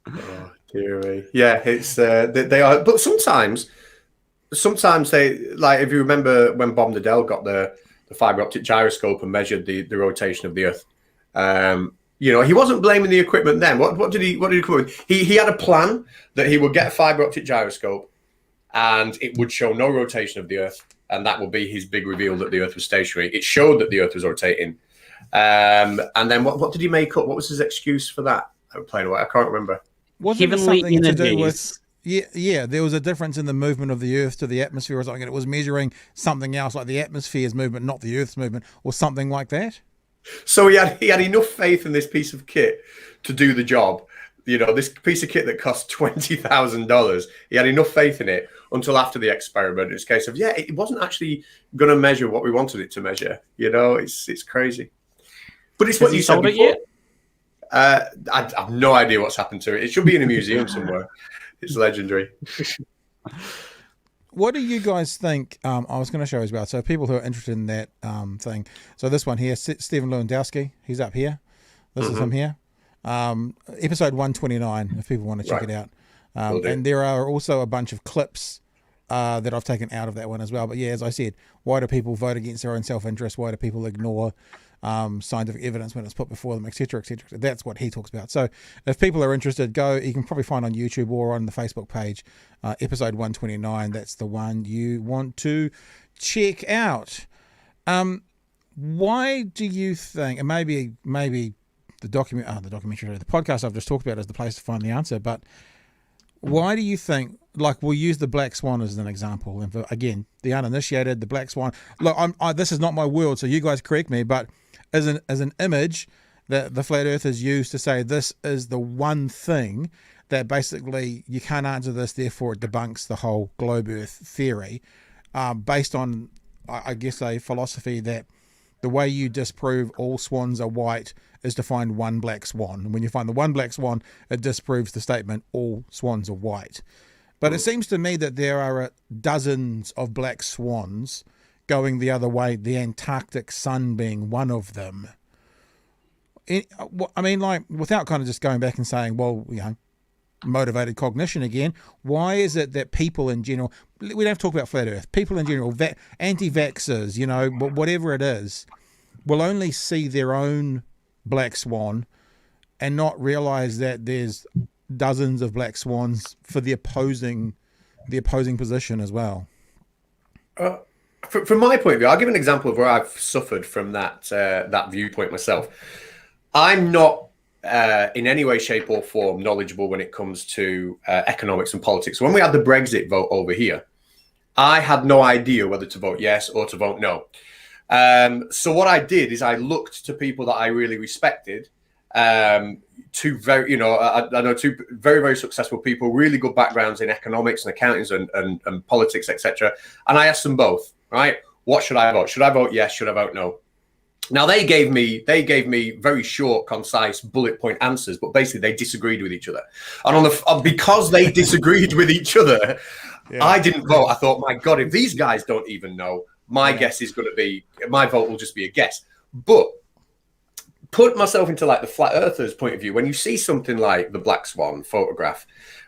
Oh, dear me. Yeah, it's they are, but sometimes they, like, if you remember when Bob Nadell got the fiber optic gyroscope and measured the rotation of the Earth, he wasn't blaming the equipment then. What did he come up with? He had a plan that he would get a fiber optic gyroscope and it would show no rotation of the Earth, and that would be his big reveal that the Earth was stationary. It showed that the Earth was rotating, and then what did he make up? What was his excuse for that? I can't remember. Wasn't it something to do with? Yeah, there was a difference in the movement of the Earth to the atmosphere or something, and it was measuring something else, like the atmosphere's movement, not the Earth's movement, or something like that. So he had enough faith in this piece of kit to do the job. This piece of kit that cost $20,000. He had enough faith in it until after the experiment. It's a case of, it wasn't actually going to measure what we wanted it to measure. It's crazy. But it's what you said before. I have no idea what's happened to it. It should be in a museum somewhere. It's legendary. What do you guys think? I was going to show as well. So people who are interested in that thing. So this one here, Stephen Lewandowski, he's up here. This is him here. Episode 129, if people want to check it out. And there are also a bunch of clips that I've taken out of that one as well. But yeah, as I said, why do people vote against their own self-interest? Why do people ignore scientific evidence when it's put before them, etc., etc.? That's what he talks about. So if people are interested, you can probably find on YouTube or on the Facebook page, episode 129. That's the one you want to check out. Why do you think, and maybe the documentary, the podcast I've just talked about is the place to find the answer, but why do you think, like, we'll use the black swan as an example, and for, again, the uninitiated, the black swan, look, this is not my world, so you guys correct me, but as an image that the flat earthers use to say this is the one thing that basically you can't answer this, therefore it debunks the whole globe earth theory, based on, I guess, a philosophy that the way you disprove all swans are white is to find one black swan. And when you find the one black swan, it disproves the statement all swans are white. But it seems to me that there are dozens of black swans going the other way, the Antarctic sun being one of them. I mean, like, without kind of just going back and saying, well, motivated cognition again, why is it that people in general, we don't have to talk about flat earth, people in general, anti-vaxxers, whatever it is, will only see their own black swan and not realize that there's dozens of black swans for the opposing position as well? From my point of view, I'll give an example of where I've suffered from that viewpoint myself. I'm not in any way, shape, or form knowledgeable when it comes to economics and politics. When we had the Brexit vote over here, I had no idea whether to vote yes or to vote no. So what I did is I looked to people that I really respected, two very, I know two very, very successful people, really good backgrounds in economics and accounting and politics, etc. And I asked them both, right, what should I vote? Should I vote yes? Should I vote no? Now they gave me very short, concise, bullet point answers, but basically they disagreed with each other. And because they disagreed with each other, I didn't vote. I thought, my God, if these guys don't even know, my vote will just be a guess. But put myself into like the flat earthers' point of view. When you see something like the black swan photograph,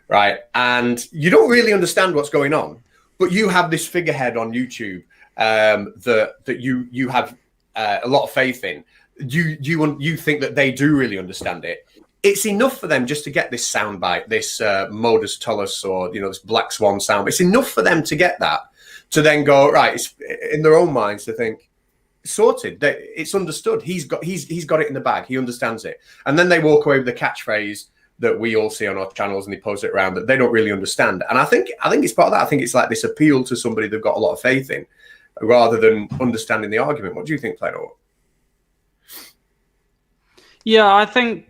right, and you don't really understand what's going on, but you have this figurehead on YouTube that you have a lot of faith in, you think that they do really understand it. It's enough for them just to get this soundbite, this modus tollus, or this black swan sound. It's enough for them to get that, to then go right. It's in their own minds to think sorted. It's understood. He's got it in the bag. He understands it, and then they walk away with the catchphrase that we all see on our channels, and they post it around that they don't really understand. And I think it's part of that. I think it's like this appeal to somebody they've got a lot of faith in, rather than understanding the argument. What do you think, Planarwalk? Yeah, I think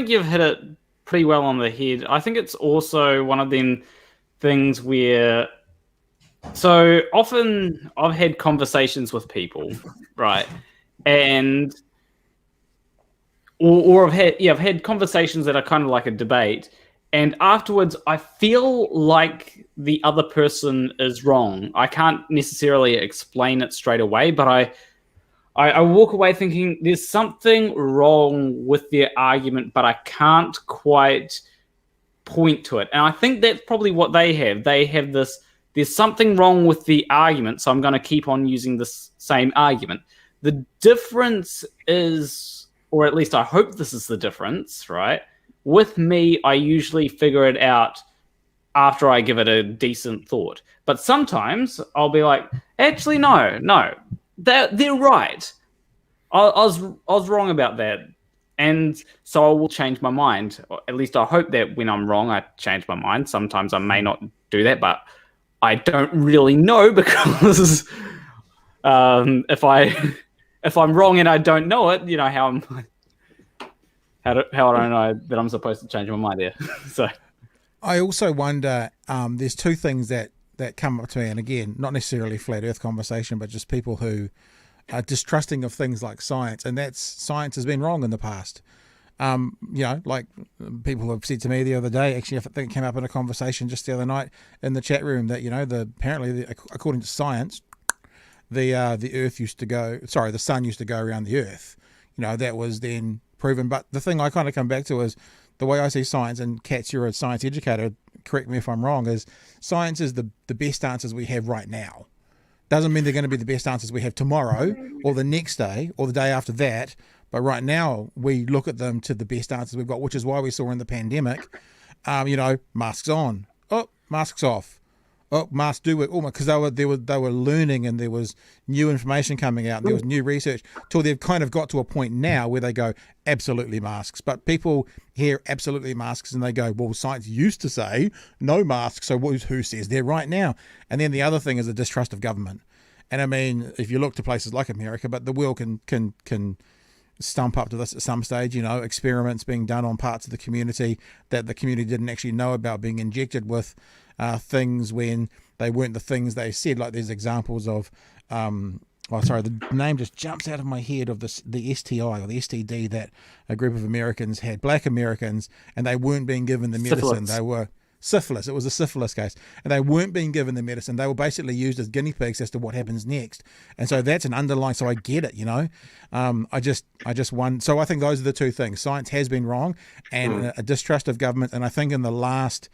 you've hit it pretty well on the head. I think it's also one of them things where, so often I've had conversations with people, right? And or I've had conversations that are kind of like a debate, and afterwards I feel like the other person is wrong. I can't necessarily explain it straight away, but I walk away thinking there's something wrong with their argument, but I can't quite point to it. And I think that's probably what they have. They have this, there's something wrong with the argument, so I'm going to keep on using this same argument. The difference is, or at least I hope this is the difference, right? With me, I usually figure it out after I give it a decent thought. But sometimes I'll be like, actually, no. They're right. I was wrong about that. And so I will change my mind. Or at least I hope that when I'm wrong, I change my mind. Sometimes I may not do that, but I don't really know, because if I'm wrong and I don't know it, how I don't know that I'm supposed to change my mind there. So I also wonder, there's two things that come up to me, and again, not necessarily flat earth conversation, but just people who are distrusting of things like science, and that's science has been wrong in the past. Like people have said to me the other day, actually I think it came up in a conversation just the other night in the chat room, that apparently according to science, the sun used to go around the earth. That was then proven. But the thing I kind of come back to is the way I see science, and Catz, you're a science educator, correct me if I'm wrong, is science is the best answers we have right now. Doesn't mean they're going to be the best answers we have tomorrow or the next day or the day after that. But right now we look at them to the best answers we've got, which is why we saw in the pandemic, masks on, masks off, masks do work, because they were learning, and there was new information coming out, and there was new research, till they've kind of got to a point now where they go absolutely masks. But people hear absolutely masks and they go, well, science used to say no masks, so who says they're right now? And then the other thing is the distrust of government. And I mean, if you look to places like America, but the world can stump up to this at some stage, experiments being done on parts of the community that the community didn't actually know about, being injected with things when they weren't the things they said. Like there's examples of, the name just jumps out of my head, of the STI or the STD that a group of Americans had, black Americans, and they weren't being given the medicine. Syphilis. They were syphilis. It was a syphilis case, and they weren't being given the medicine. They were basically used as guinea pigs as to what happens next. And so that's an underlying. So I get it, I just won. So I think those are the two things. Science has been wrong, and a distrust of government. And I think in the last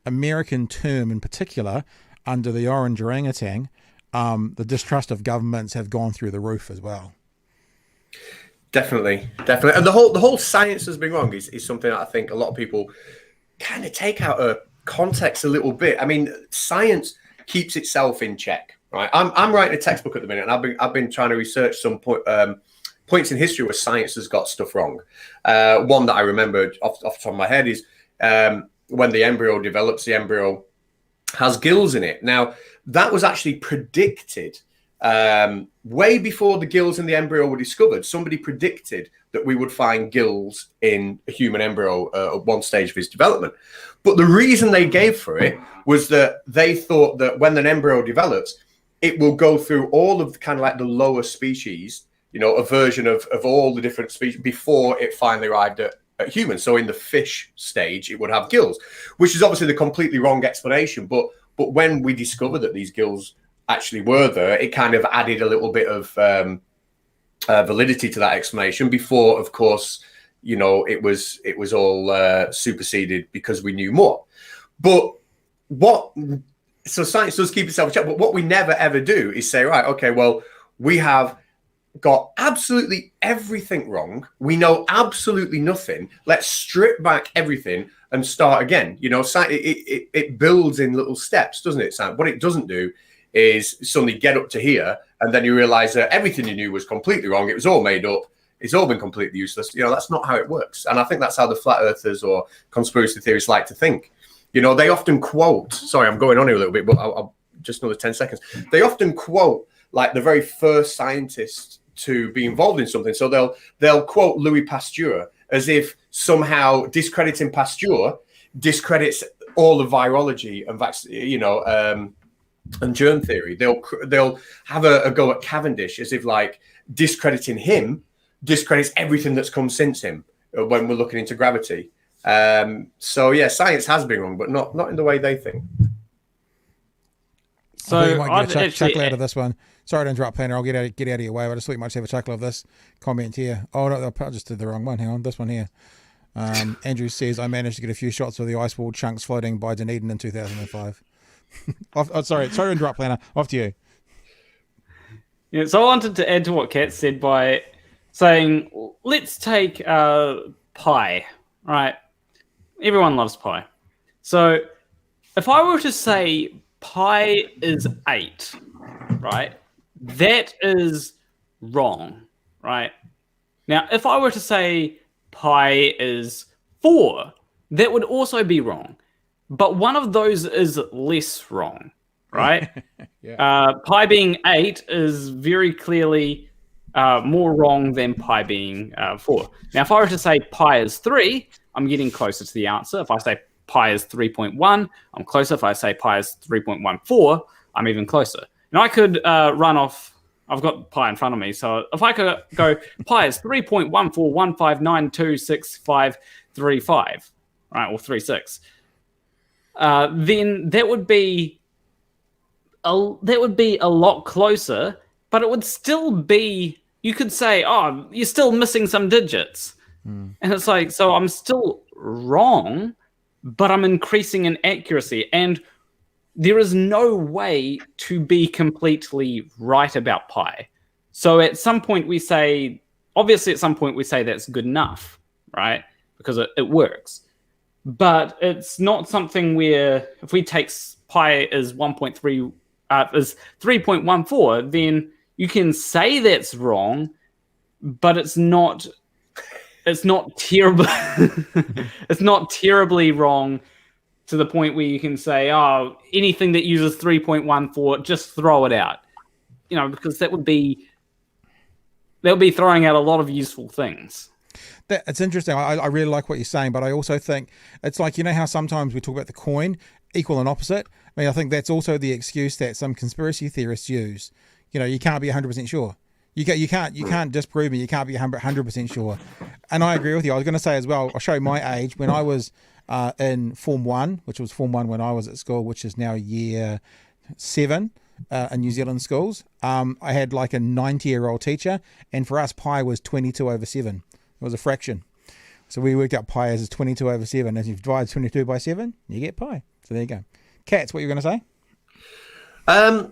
American term in particular, under the orange orangutan, the distrust of governments have gone through the roof as well. Definitely. And the whole science has been wrong is something that I think a lot of people kind of take out of context a little bit. I mean, science keeps itself in check, right? I'm writing a textbook at the minute, and I've been trying to research some points in history where science has got stuff wrong. One that I remember off the top of my head is when the embryo develops, the embryo has gills in it. Now, that was actually predicted way before the gills in the embryo were discovered. Somebody predicted that we would find gills in a human embryo at one stage of its development. But the reason they gave for it was that they thought that when an embryo develops, it will go through all of the kind of like the lower species, a version of all the different species before it finally arrived at humans. So in the fish stage, it would have gills, which is obviously the completely wrong explanation. But when we discovered that these gills actually were there, it kind of added a little bit of validity to that explanation before, of course, it was all superseded because we knew more. But so science does keep itself in check, but what we never ever do is say, right, okay, well, we have got absolutely everything wrong. We know absolutely nothing. Let's strip back everything and start again. It builds in little steps, doesn't it, Sam? What it doesn't do is suddenly get up to here and then you realize that everything you knew was completely wrong. It was all made up. It's all been completely useless. That's not how it works. And I think that's how the flat earthers or conspiracy theorists like to think. They often quote, sorry, I'm going on here a little bit, but I'll just another 10 seconds. They often quote like the very first scientist to be involved in something. So they'll quote Louis Pasteur as if somehow discrediting Pasteur discredits all of virology and and germ theory. They'll have a go at Cavendish as if like discrediting him discredits everything that's come since him when we're looking into gravity. So yeah, science has been wrong, but not in the way they think. So I might get a chuckle out of this one. Sorry to interrupt, Planner. I'll get out of your way. I just thought you might have a chuckle of this comment here. Oh no, I just did the wrong one. Hang on, this one here. Andrew says I managed to get a few shots of the ice wall chunks floating by Dunedin in 2005. Sorry to interrupt, Planner. Off to you. Yeah, so I wanted to add to what Kat said by saying, let's take pie, right? Everyone loves pie. So if I were to say pi is 8, right, that is wrong, right? Now, if I were to say pi is 4, that would also be wrong. But one of those is less wrong, right? Yeah. Pi being 8 is very clearly more wrong than pi being 4. Now, if I were to say pi is 3, I'm getting closer to the answer. If I say pi is 3.1, I'm closer. If I say pi is 3.14, I'm even closer. Now, I could run off. I've got pi in front of me. So if I could go pi is 3.14159265535, right, or 36. Then that would be a lot closer, but it would still be, you could say, oh, you're still missing some digits. And it's like, so I'm still wrong, but I'm increasing in accuracy. And there is no way to be completely right about pi. So at some point we say, obviously at some point we say that's good enough, right? Because it works. But it's not something where if we take pi as 1.3 as 3.14, then you can say that's wrong, but it's not terrible. It's not terribly wrong to the point where you can say, oh, anything that uses 3.14, just throw it out. Because that would be throwing out a lot of useful things. It's interesting. I really like what you're saying, but I also think it's like, how sometimes we talk about the coin, equal and opposite. I mean, I think that's also the excuse that some conspiracy theorists use. You can't be 100% sure. You can't disprove me. You can't be 100% sure. And I agree with you. I was going to say as well, I'll show you my age. When I was in Form 1, which was Form 1 when I was at school, which is now year 7 in New Zealand schools. I had like a 90-year-old teacher, and for us, pi was 22/7. It was a fraction. So we worked out pi as 22/7. As you divide 22 by 7, you get pi. So there you go. Catz, what you going to say? I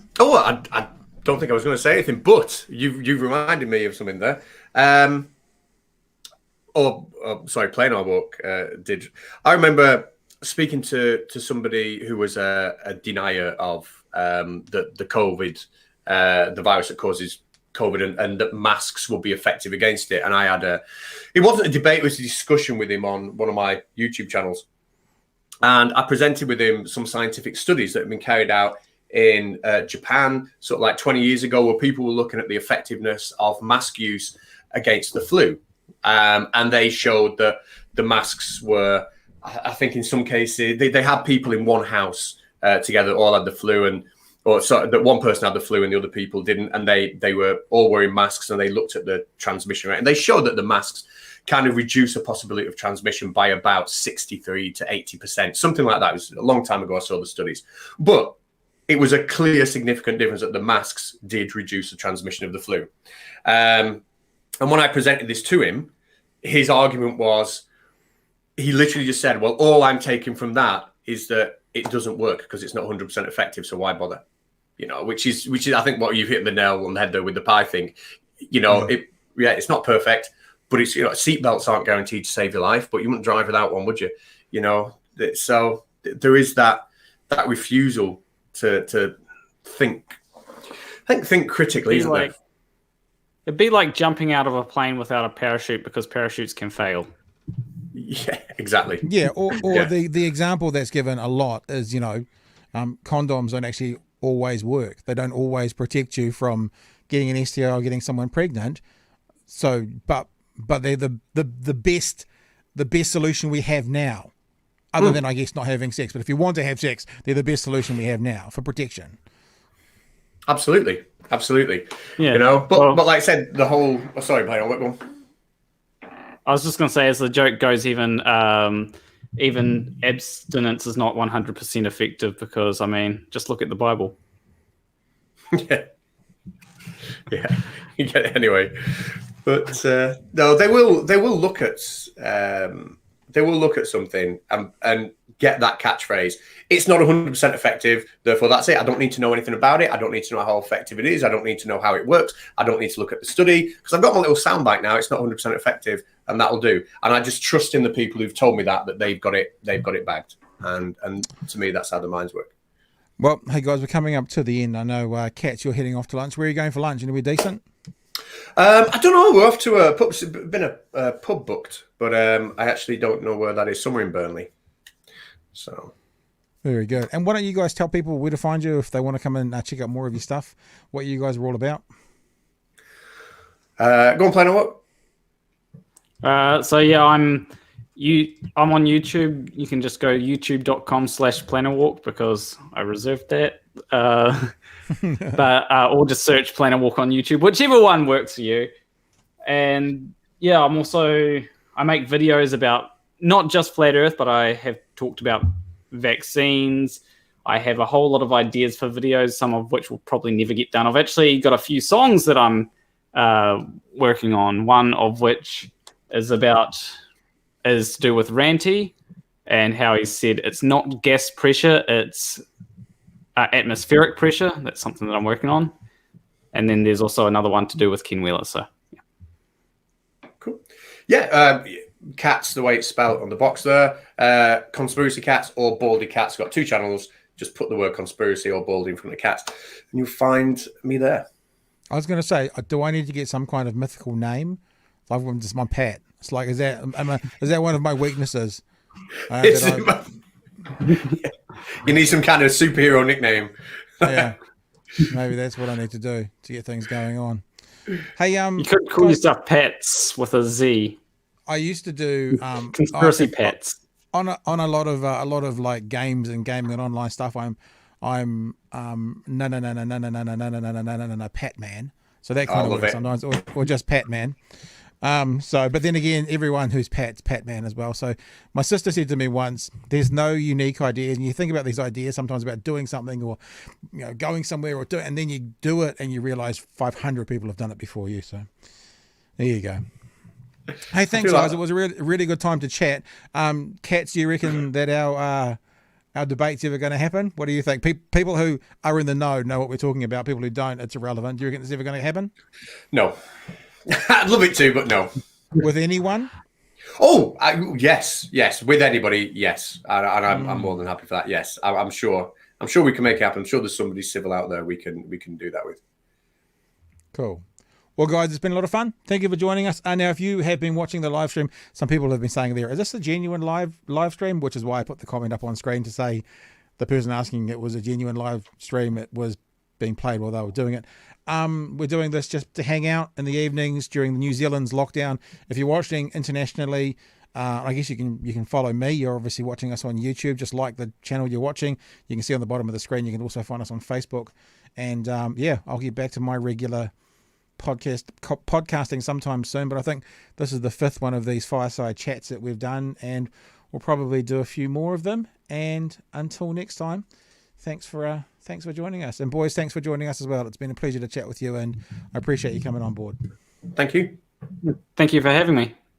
don't think I was going to say anything, but you've reminded me of something there. Sorry, Planarwalk did. I remember speaking to somebody who was a denier of the COVID, the virus that causes COVID, and that masks would be effective against it. And I had it wasn't a debate, it was a discussion with him on one of my YouTube channels. And I presented with him some scientific studies that have been carried out in Japan, sort of like 20 years ago, where people were looking at the effectiveness of mask use against the flu. And they showed that the masks were, I think in some cases, they had people in one house together, all had the flu, that one person had the flu and the other people didn't. And they were all wearing masks, and they looked at the transmission rate. And they showed that the masks kind of reduce the possibility of transmission by about 63 to 80%, something like that. It was a long time ago I saw the studies. But it was a clear, significant difference that the masks did reduce the transmission of the flu. And when I presented this to him, his argument was, he literally just said, well, all I'm taking from that is that it doesn't work because it's not 100% effective, so why bother? You know, which is I think what you've hit the nail on the head there with the pie thing. You know, it's not perfect, but it's, you know, seatbelts aren't guaranteed to save your life, but you wouldn't drive without one, would you? You know, so there is that refusal to think critically. It'd be like jumping out of a plane without a parachute, because parachutes can fail. Yeah, exactly. Yeah, or the example that's given a lot is, you know, condoms don't actually always work. They don't always protect you from getting an STI or getting someone pregnant. So, but they're the best solution we have now, other than, I guess, not having sex. But if you want to have sex, they're the best solution we have now for protection. Absolutely. Yeah. You know, but like I said, the whole. Oh, sorry, Blaine, I'll let go. I was just going to say, as the joke goes, even abstinence is not 100% effective, because, I mean, just look at the Bible. Yeah. You get it anyway. But no, they will look at something and get that catchphrase. It's not 100% effective, therefore that's it. I don't need to know anything about it. I don't need to know how effective it is. I don't need to know how it works. I don't need to look at the study, because I've got my little soundbite now. It's not 100% effective, and that'll do. And I just trust in the people who've told me that they've got it bagged. And to me, that's how the minds work. Well, hey guys, we're coming up to the end. I know, Catz, you're heading off to lunch. Where are you going for lunch? Anywhere decent? I don't know. We're off to a pub. It's been a pub booked, but I actually don't know where that is. Somewhere in Burnley. So very good. And why don't you guys tell people where to find you if they want to come and check out more of your stuff? What you guys are all about? Go on, Planarwalk. So yeah, I'm on YouTube. You can just go youtube.com/Planarwalk, because I reserved that. But or just search Planarwalk on YouTube, whichever one works for you. And yeah, I make videos about not just flat Earth, but I have talked about vaccines. I have a whole lot of ideas for videos, some of which will probably never get done. I've actually got a few songs that I'm working on, one of which is to do with Ranty, and how he said it's not gas pressure, it's atmospheric pressure. That's something that I'm working on. And then there's also another one to do with Ken Wheeler. So, yeah. Cool. Yeah, Catz, the way it's spelled on the box there. Conspiracy Catz or Baldy Catz. Got 2 channels. Just put the word conspiracy or Baldy in front of Catz, and you'll find me there. I was going to say, do I need to get some kind of mythical name? I've got just my Pat. It's like, is that one of my weaknesses? You need some kind of superhero nickname. Yeah, maybe that's what I need to do to get things going on. Hey, you could call yourself Pats with a Z. I used to do conspiracy Pats on a lot of like games and gaming and online stuff. I'm no Pat Man. So that kind of works sometimes, or just Pat Man. But then again, everyone who's Pat's Pat man as well. So my sister said to me once, there's no unique idea. And you think about these ideas sometimes about doing something or, going somewhere or and then you do it and you realize 500 people have done it before you. So there you go. Hey, thanks guys. It was a really good time to chat. Catz, do you reckon that our debate's ever going to happen? What do you think? People who are in the know what we're talking about. People who don't, it's irrelevant. Do you reckon it's ever going to happen? No. I'd love it to, but no. With anyone? Oh, yes. With anybody, yes. And I'm more than happy for that. Yes, I'm sure. I'm sure we can make it happen. I'm sure there's somebody civil out there we can do that with. Cool. Well, guys, it's been a lot of fun. Thank you for joining us. Now, if you have been watching the live stream, some people have been saying there, is this a genuine live stream? Which is why I put the comment up on screen to say the person asking it was a genuine live stream. It was being played while they were doing it. We're doing this just to hang out in the evenings during the New Zealand's lockdown. If you're watching internationally, I guess you can follow me. You're obviously watching us on YouTube. Just like the channel you're watching, you can see on the bottom of the screen. You can also find us on Facebook. And I'll get back to my regular podcasting sometime soon. But I think this is the 5th one of these fireside chats that we've done, and we'll probably do a few more of them. And until next time, thanks for joining us. And boys, thanks for joining us as well. It's been a pleasure to chat with you, and I appreciate you coming on board. Thank you. Thank you for having me.